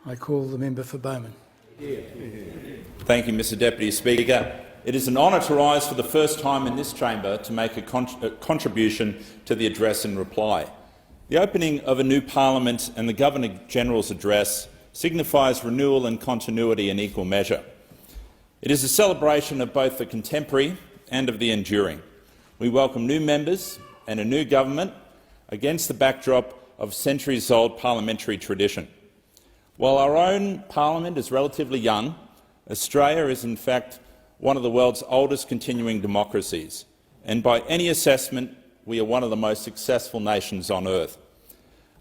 I call the member for Bowman. Thank you, Mr Deputy Speaker. It is an honour to rise for the first time in this chamber to make a contribution to the address and reply. The opening of a new parliament and the Governor-General's address signifies renewal and continuity in equal measure. It is a celebration of both the contemporary and of the enduring. We welcome new members and a new government against the backdrop of centuries-old parliamentary tradition. While our own parliament is relatively young, Australia is in fact one of the world's oldest continuing democracies, and by any assessment we are one of the most successful nations on earth.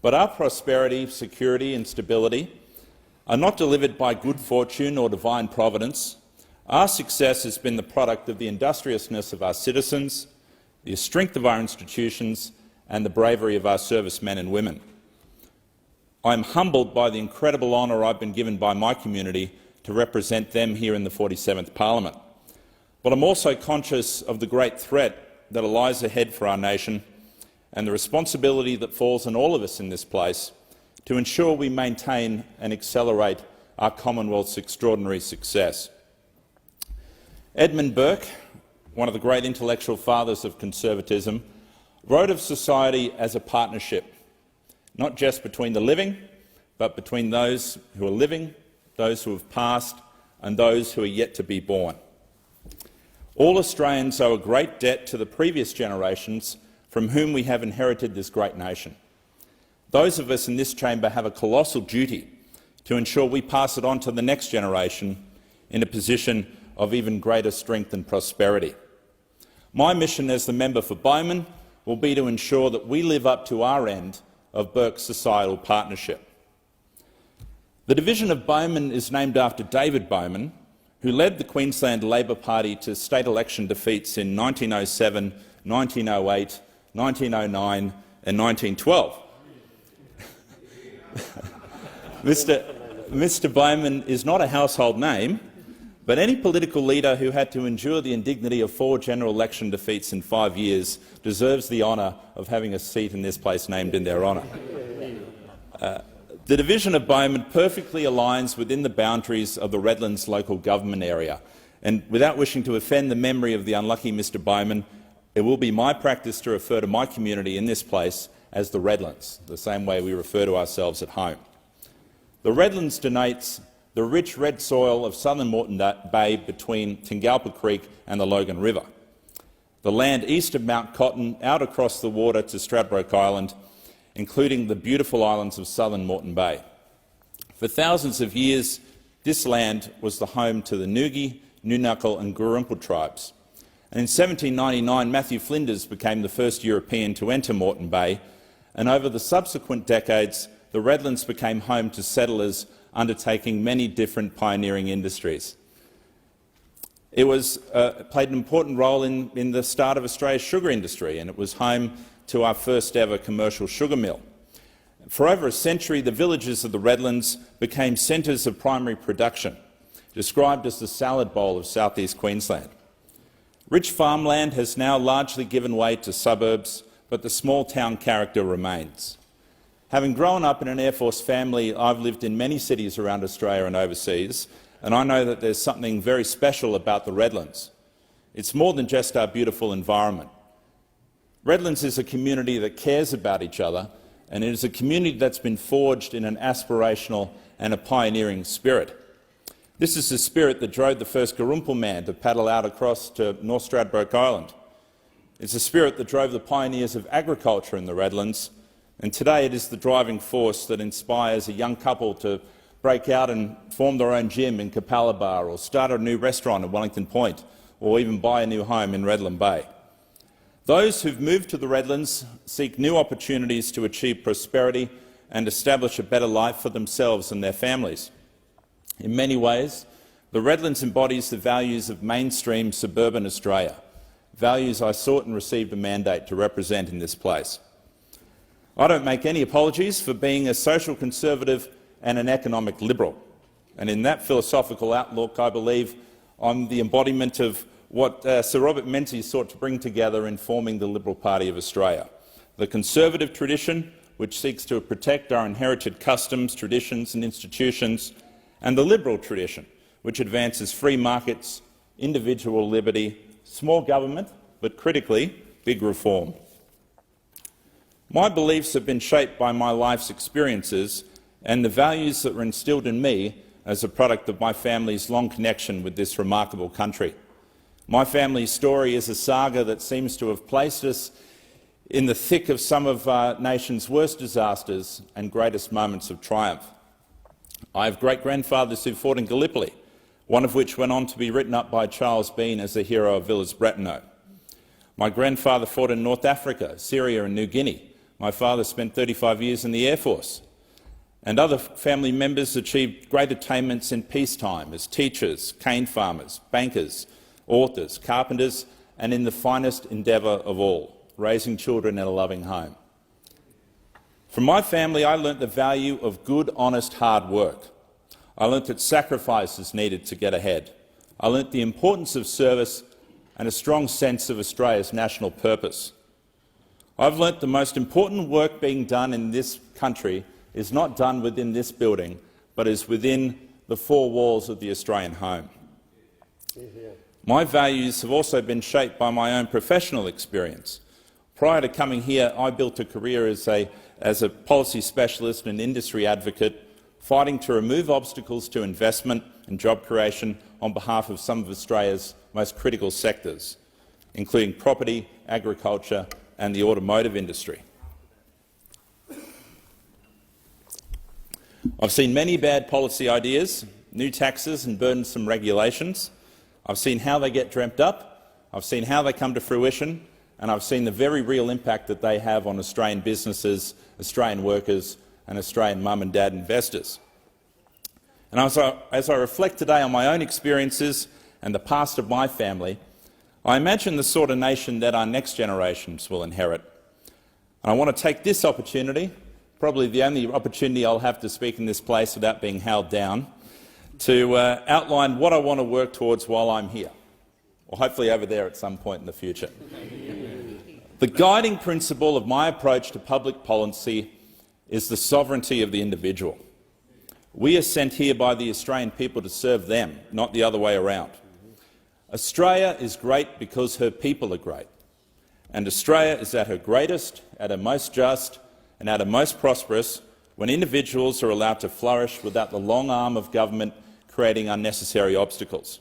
But our prosperity, security and stability are not delivered by good fortune or divine providence. Our success has been the product of the industriousness of our citizens, the strength of our institutions and the bravery of our servicemen and women. I am humbled by the incredible honour I've been given by my community to represent them here in the 47th Parliament. But I'm also conscious of the great threat that lies ahead for our nation and the responsibility that falls on all of us in this place to ensure we maintain and accelerate our Commonwealth's extraordinary success. Edmund Burke, one of the great intellectual fathers of conservatism, wrote of society as a partnership, not just between the living, but between those who are living, those who have passed and those who are yet to be born. All Australians owe a great debt to the previous generations from whom we have inherited this great nation. Those of us in this chamber have a colossal duty to ensure we pass it on to the next generation in a position of even greater strength and prosperity. My mission as the member for Bowman will be to ensure that we live up to our end of Burke's societal partnership. The division of Bowman is named after David Bowman, who led the Queensland Labor Party to state election defeats in 1907, 1908, 1909 and 1912. Mr Bowman is not a household name, but any political leader who had to endure the indignity of 4 general election defeats in 5 years deserves the honour of having a seat in this place named in their honour. The division of Bowman perfectly aligns within the boundaries of the Redlands local government area, and without wishing to offend the memory of the unlucky Mr Bowman, it will be my practice to refer to my community in this place as the Redlands, the same way we refer to ourselves at home. The Redlands denotes the rich red soil of southern Moreton Bay between Tingalpa Creek and the Logan River, the land east of Mount Cotton out across the water to Stradbroke Island, including the beautiful islands of southern Moreton Bay. For thousands of years, this land was the home to the Noogie, Nunukal and Gurrumpul tribes. And in 1799, Matthew Flinders became the first European to enter Moreton Bay, and over the subsequent decades, the Redlands became home to settlers undertaking many different pioneering industries. It played an important role in the start of Australia's sugar industry, and it was home to our first ever commercial sugar mill. For over a century, the villages of the Redlands became centres of primary production, described as the salad bowl of southeast Queensland. Rich farmland has now largely given way to suburbs, but the small town character remains. Having grown up in an Air Force family, I've lived in many cities around Australia and overseas, and I know that there's something very special about the Redlands. It's more than just our beautiful environment. Redlands is a community that cares about each other, and it is a community that's been forged in an aspirational and a pioneering spirit. This is the spirit that drove the first Gurrumpul man to paddle out across to North Stradbroke Island. It's the spirit that drove the pioneers of agriculture in the Redlands, and today it is the driving force that inspires a young couple to break out and form their own gym in Capalaba, or start a new restaurant at Wellington Point, or even buy a new home in Redland Bay. Those who've moved to the Redlands seek new opportunities to achieve prosperity and establish a better life for themselves and their families. In many ways, the Redlands embodies the values of mainstream suburban Australia, values I sought and received a mandate to represent in this place. I don't make any apologies for being a social conservative and an economic liberal, and in that philosophical outlook I believe I'm the embodiment of what Sir Robert Menzies sought to bring together in forming the Liberal Party of Australia: the conservative tradition which seeks to protect our inherited customs, traditions and institutions, and the liberal tradition, which advances free markets, individual liberty, small government, but critically, big reform. My beliefs have been shaped by my life's experiences and the values that were instilled in me as a product of my family's long connection with this remarkable country. My family's story is a saga that seems to have placed us in the thick of some of our nation's worst disasters and greatest moments of triumph. I have great-grandfathers who fought in Gallipoli, one of which went on to be written up by Charles Bean as a hero of Villers-Bretonneux. My grandfather fought in North Africa, Syria and New Guinea. My father spent 35 years in the Air Force. And other family members achieved great attainments in peacetime as teachers, cane farmers, bankers, authors, carpenters, and in the finest endeavour of all, raising children in a loving home. From my family, I learnt the value of good, honest, hard work. I learnt that sacrifice is needed to get ahead. I learnt the importance of service and a strong sense of Australia's national purpose. I've learnt the most important work being done in this country is not done within this building, but is within the four walls of the Australian home. My values have also been shaped by my own professional experience. Prior to coming here, I built a career as a policy specialist and industry advocate, fighting to remove obstacles to investment and job creation on behalf of some of Australia's most critical sectors, including property, agriculture and the automotive industry. I've seen many bad policy ideas, new taxes and burdensome regulations. I've seen how they get dreamt up, I've seen how they come to fruition, and I've seen the very real impact that they have on Australian businesses, Australian workers and Australian mum and dad investors. And as I reflect today on my own experiences and the past of my family, I imagine the sort of nation that our next generations will inherit. And I want to take this opportunity, probably the only opportunity I'll have to speak in this place without being held down, to outline what I want to work towards while I'm here, or hopefully over there at some point in the future. The guiding principle of my approach to public policy is the sovereignty of the individual. We are sent here by the Australian people to serve them, not the other way around. Australia is great because her people are great, and Australia is at her greatest, at her most just and at her most prosperous when individuals are allowed to flourish without the long arm of government creating unnecessary obstacles.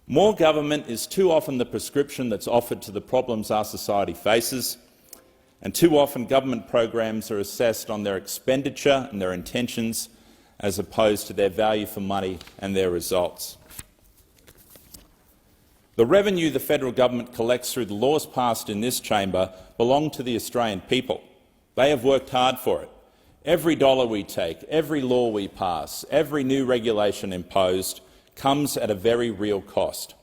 More government is too often the prescription that's offered to the problems our society faces, and too often government programs are assessed on their expenditure and their intentions as opposed to their value for money and their results. The revenue the federal government collects through the laws passed in this chamber belong to the Australian people. They have worked hard for it. Every dollar we take, every law we pass, every new regulation imposed comes at a very real cost.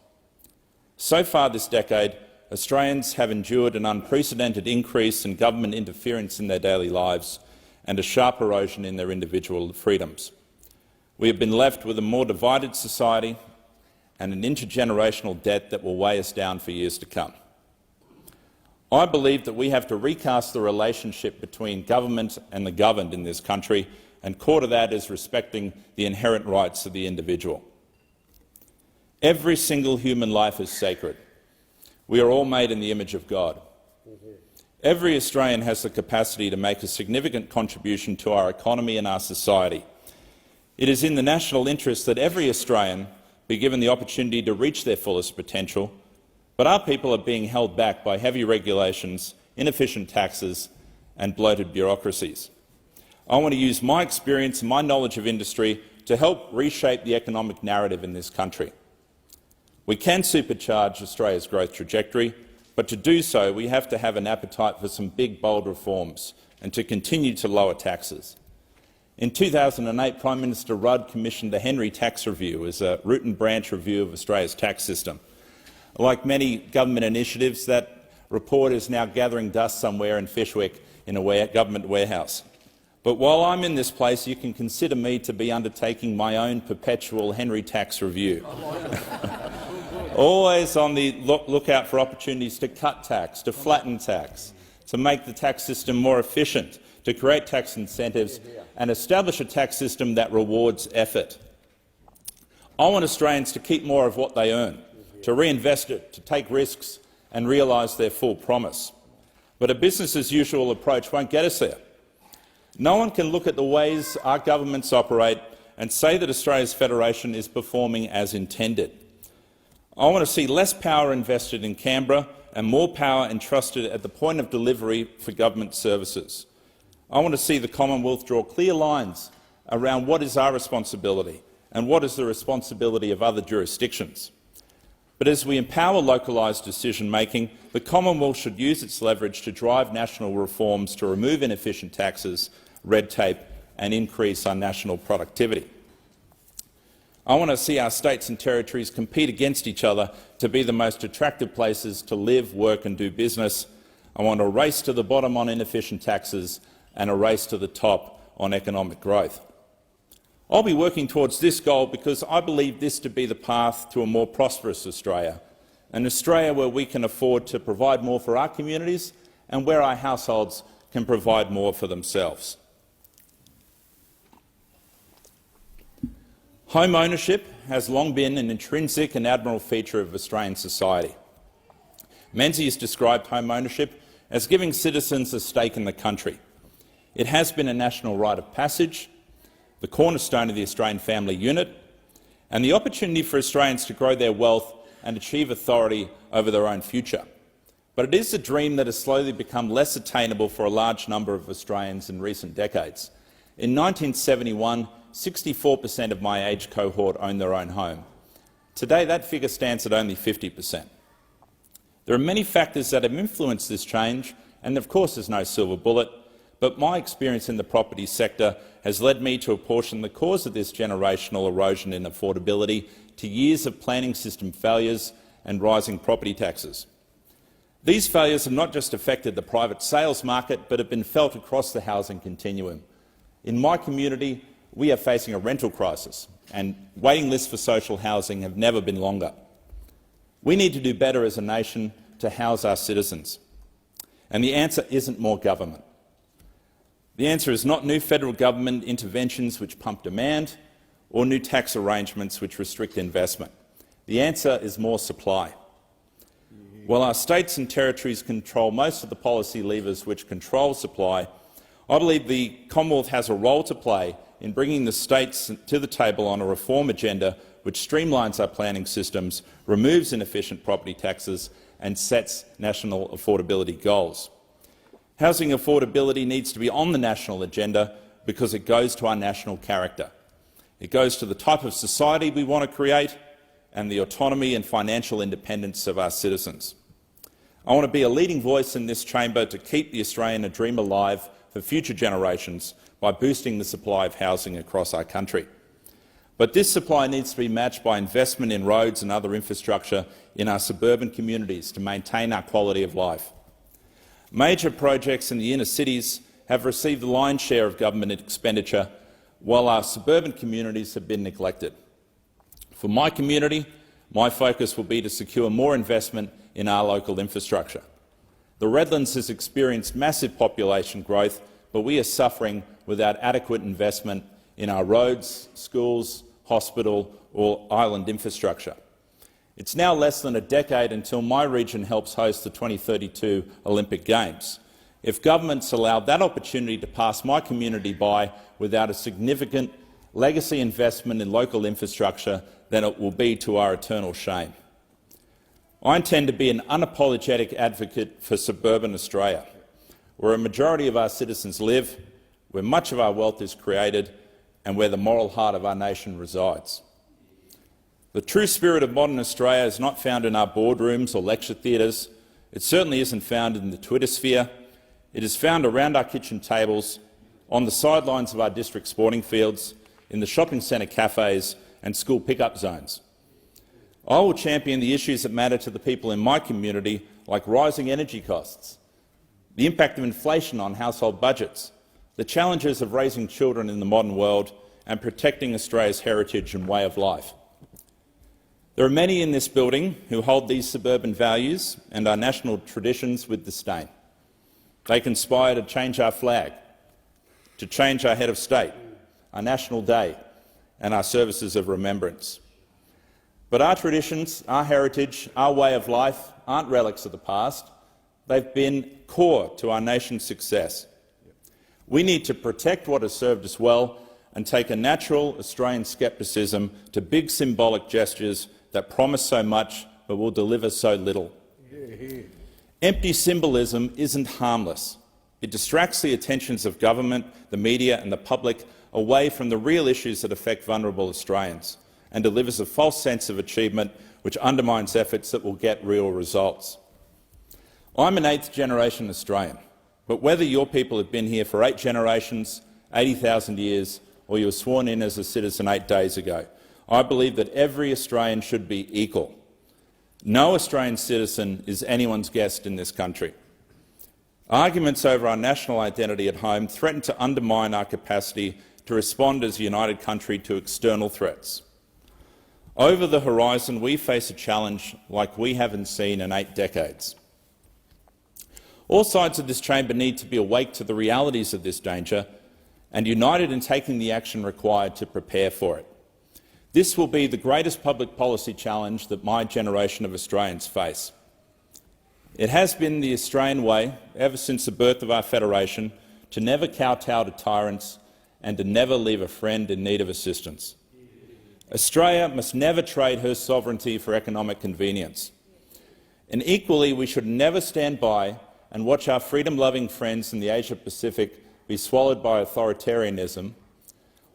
So far this decade, Australians have endured an unprecedented increase in government interference in their daily lives and a sharp erosion in their individual freedoms. We have been left with a more divided society and an intergenerational debt that will weigh us down for years to come. I believe that we have to recast the relationship between government and the governed in this country, and core to that is respecting the inherent rights of the individual. Every single human life is sacred. We are all made in the image of God. Every Australian has the capacity to make a significant contribution to our economy and our society. It is in the national interest that every Australian be given the opportunity to reach their fullest potential, but our people are being held back by heavy regulations, inefficient taxes and bloated bureaucracies. I want to use my experience and my knowledge of industry to help reshape the economic narrative in this country. We can supercharge Australia's growth trajectory, but to do so we have to have an appetite for some big, bold reforms and to continue to lower taxes. In 2008, Prime Minister Rudd commissioned the Henry Tax Review as a root and branch review of Australia's tax system. Like many government initiatives, that report is now gathering dust somewhere in Fyshwick in a government warehouse. But while I'm in this place, you can consider me to be undertaking my own perpetual Henry Tax Review. Always on the lookout for opportunities to cut tax, to flatten tax, to make the tax system more efficient, to create tax incentives and establish a tax system that rewards effort. I want Australians to keep more of what they earn, to reinvest it, to take risks and realise their full promise. But a business-as-usual approach won't get us there. No one can look at the ways our governments operate and say that Australia's federation is performing as intended. I want to see less power invested in Canberra and more power entrusted at the point of delivery for government services. I want to see the Commonwealth draw clear lines around what is our responsibility and what is the responsibility of other jurisdictions. But as we empower localised decision-making, the Commonwealth should use its leverage to drive national reforms to remove inefficient taxes, red tape and increase our national productivity. I want to see our states and territories compete against each other to be the most attractive places to live, work and do business. I want a race to the bottom on inefficient taxes and a race to the top on economic growth. I'll be working towards this goal because I believe this to be the path to a more prosperous Australia, an Australia where we can afford to provide more for our communities and where our households can provide more for themselves. Home ownership has long been an intrinsic and admirable feature of Australian society. Menzies described home ownership as giving citizens a stake in the country. It has been a national rite of passage, the cornerstone of the Australian family unit, and the opportunity for Australians to grow their wealth and achieve authority over their own future. But it is a dream that has slowly become less attainable for a large number of Australians in recent decades. In 1971, 64% of my age cohort owned their own home. Today, that figure stands at only 50%. There are many factors that have influenced this change, and of course there's no silver bullet, but my experience in the property sector has led me to apportion the cause of this generational erosion in affordability to years of planning system failures and rising property taxes. These failures have not just affected the private sales market, but have been felt across the housing continuum. In my community, we are facing a rental crisis, and waiting lists for social housing have never been longer. We need to do better as a nation to house our citizens. And the answer isn't more government. The answer is not new federal government interventions which pump demand or new tax arrangements which restrict investment. The answer is more supply. While our states and territories control most of the policy levers which control supply, I believe the Commonwealth has a role to play in bringing the states to the table on a reform agenda which streamlines our planning systems, removes inefficient property taxes and sets national affordability goals. Housing affordability needs to be on the national agenda because it goes to our national character. It goes to the type of society we want to create and the autonomy and financial independence of our citizens. I want to be a leading voice in this chamber to keep the Australian dream alive for future generations by boosting the supply of housing across our country. But this supply needs to be matched by investment in roads and other infrastructure in our suburban communities to maintain our quality of life. Major projects in the inner cities have received the lion's share of government expenditure, while our suburban communities have been neglected. For my community, my focus will be to secure more investment in our local infrastructure. The Redlands has experienced massive population growth, but we are suffering without adequate investment in our roads, schools, hospital or island infrastructure. It's now less than a decade until my region helps host the 2032 Olympic Games. If governments allowed that opportunity to pass my community by without a significant legacy investment in local infrastructure, then it will be to our eternal shame. I intend to be an unapologetic advocate for suburban Australia, where a majority of our citizens live, where much of our wealth is created and where the moral heart of our nation resides. The true spirit of modern Australia is not found in our boardrooms or lecture theatres. It certainly isn't found in the Twitter sphere. It is found around our kitchen tables, on the sidelines of our district sporting fields, in the shopping centre cafes and school pickup zones. I will champion the issues that matter to the people in my community, like rising energy costs, the impact of inflation on household budgets, the challenges of raising children in the modern world and protecting Australia's heritage and way of life. There are many in this building who hold these suburban values and our national traditions with disdain. They conspire to change our flag, to change our head of state, our national day and our services of remembrance. But our traditions, our heritage, our way of life aren't relics of the past. They've been core to our nation's success. We need to protect what has served us well and take a natural Australian scepticism to big symbolic gestures that promise so much but will deliver so little. Empty symbolism isn't harmless. It distracts the attentions of government, the media and the public away from the real issues that affect vulnerable Australians and delivers a false sense of achievement which undermines efforts that will get real results. I'm an eighth-generation Australian, but whether your people have been here for 8 generations, 80,000 years, or you were sworn in as a citizen 8 days ago, I believe that every Australian should be equal. No Australian citizen is anyone's guest in this country. Arguments over our national identity at home threaten to undermine our capacity to respond as a united country to external threats. Over the horizon, we face a challenge like we haven't seen in 8 decades. All sides of this chamber need to be awake to the realities of this danger and united in taking the action required to prepare for it. This will be the greatest public policy challenge that my generation of Australians face. It has been the Australian way, ever since the birth of our federation, to never kowtow to tyrants and to never leave a friend in need of assistance. Australia must never trade her sovereignty for economic convenience. And equally, we should never stand by and watch our freedom-loving friends in the Asia-Pacific be swallowed by authoritarianism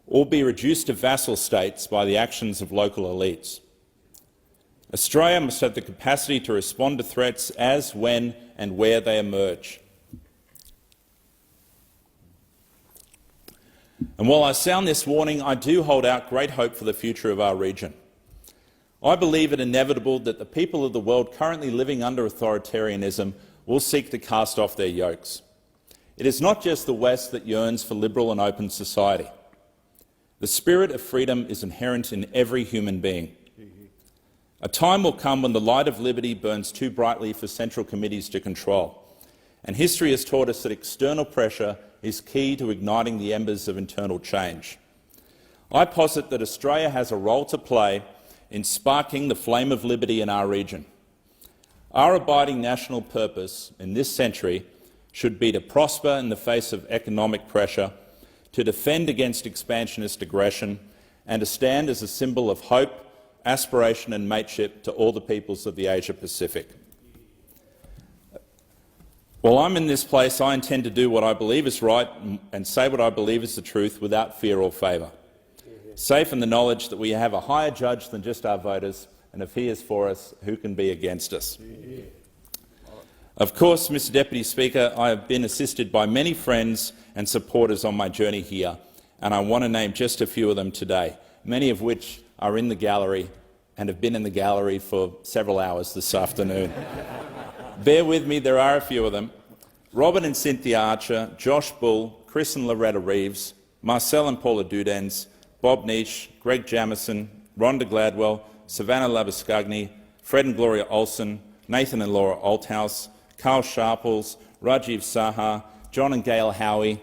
or be reduced to vassal states by the actions of local elites. Australia must have the capacity to respond to threats as, when and where they emerge. And while I sound this warning, I do hold out great hope for the future of our region. I believe it inevitable that the people of the world currently living under authoritarianism will seek to cast off their yokes. It is not just the West that yearns for liberal and open society. The spirit of freedom is inherent in every human being. A time will come when the light of liberty burns too brightly for central committees to control, and history has taught us that external pressure is key to igniting the embers of internal change. I posit that Australia has a role to play in sparking the flame of liberty in our region. Our abiding national purpose in this century should be to prosper in the face of economic pressure, to defend against expansionist aggression, and to stand as a symbol of hope, aspiration and mateship to all the peoples of the Asia-Pacific. While I'm in this place, I intend to do what I believe is right and say what I believe is the truth without fear or favour, safe in the knowledge that we have a higher judge than just our voters, and if he is for us, who can be against us? Of course, Mr Deputy Speaker, I have been assisted by many friends and supporters on my journey here, and I want to name just a few of them today, many of which are in the gallery and have been in the gallery for several hours this afternoon. Bear with me, there are a few of them. Robin and Cynthia Archer, Josh Bull, Chris and Loretta Reeves, Marcel and Paula Dudens, Bob Niche, Greg Jamison, Rhonda Gladwell, Savannah Labuscagni, Fred and Gloria Olsen, Nathan and Laura Althouse, Carl Sharples, Rajiv Saha, John and Gail Howie,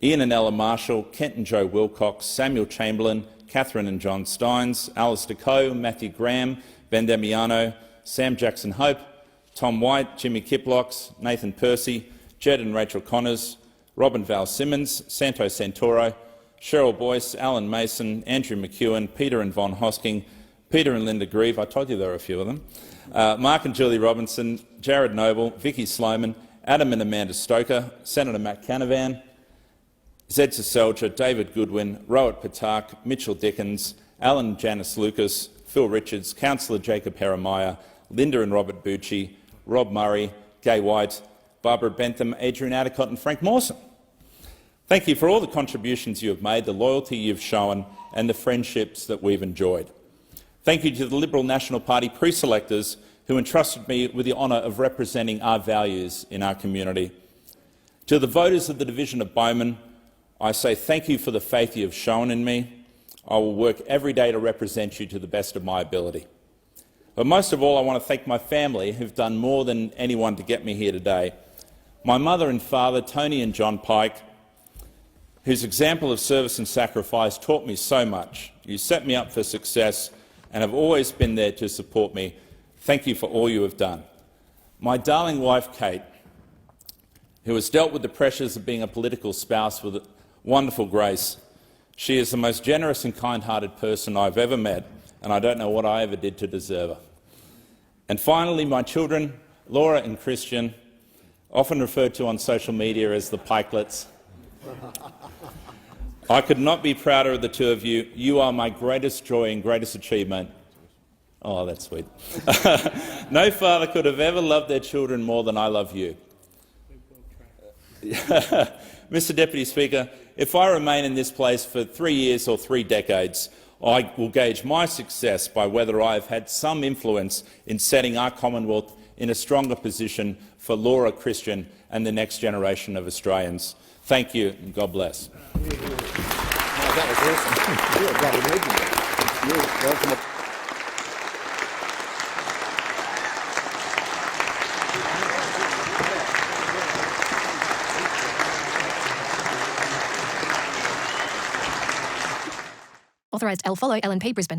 Ian and Ella Marshall, Kent and Joe Wilcox, Samuel Chamberlain, Catherine and John Steins, Alistair Coe, Matthew Graham, Ben Damiano, Sam Jackson Hope, Tom White, Jimmy Kiplocks, Nathan Percy, Jed and Rachel Connors, Robin Val Simmons, Santo Santoro, Cheryl Boyce, Alan Mason, Andrew McEwen, Peter and Von Hosking, Peter and Linda Grieve, I told you there were a few of them, Mark and Julie Robinson, Jared Noble, Vicky Sloman, Adam and Amanda Stoker, Senator Matt Canavan, Zed Seselja, David Goodwin, Rohit Patak, Mitchell Dickens, Alan and Janice Lucas, Phil Richards, Councillor Jacob Heremiah, Linda and Robert Bucci, Rob Murray, Gay White, Barbara Bentham, Adrian Addicott and Frank Mawson. Thank you for all the contributions you have made, the loyalty you've shown and the friendships that we've enjoyed. Thank you to the Liberal National Party pre-selectors who entrusted me with the honour of representing our values in our community. To the voters of the division of Bowman, I say thank you for the faith you have shown in me. I will work every day to represent you to the best of my ability. But most of all, I want to thank my family, who've done more than anyone to get me here today. My mother and father, Tony and John Pike, whose example of service and sacrifice taught me so much. You set me up for success and have always been there to support me. Thank you for all you have done. My darling wife, Kate, who has dealt with the pressures of being a political spouse with wonderful grace. She is the most generous and kind-hearted person I've ever met, and I don't know what I ever did to deserve her. And finally, my children, Laura and Christian, often referred to on social media as the Pikelets. I could not be prouder of the two of you. You are my greatest joy and greatest achievement. Oh, that's sweet. No father could have ever loved their children more than I love you. Mr Deputy Speaker, if I remain in this place for 3 years or 3 decades, I will gauge my success by whether I have had some influence in setting our Commonwealth in a stronger position for Laura, Christian and the next generation of Australians. Thank you and God bless. That was awesome. You're a bloody legend. You're welcome. Authorised L follow LNP Brisbane.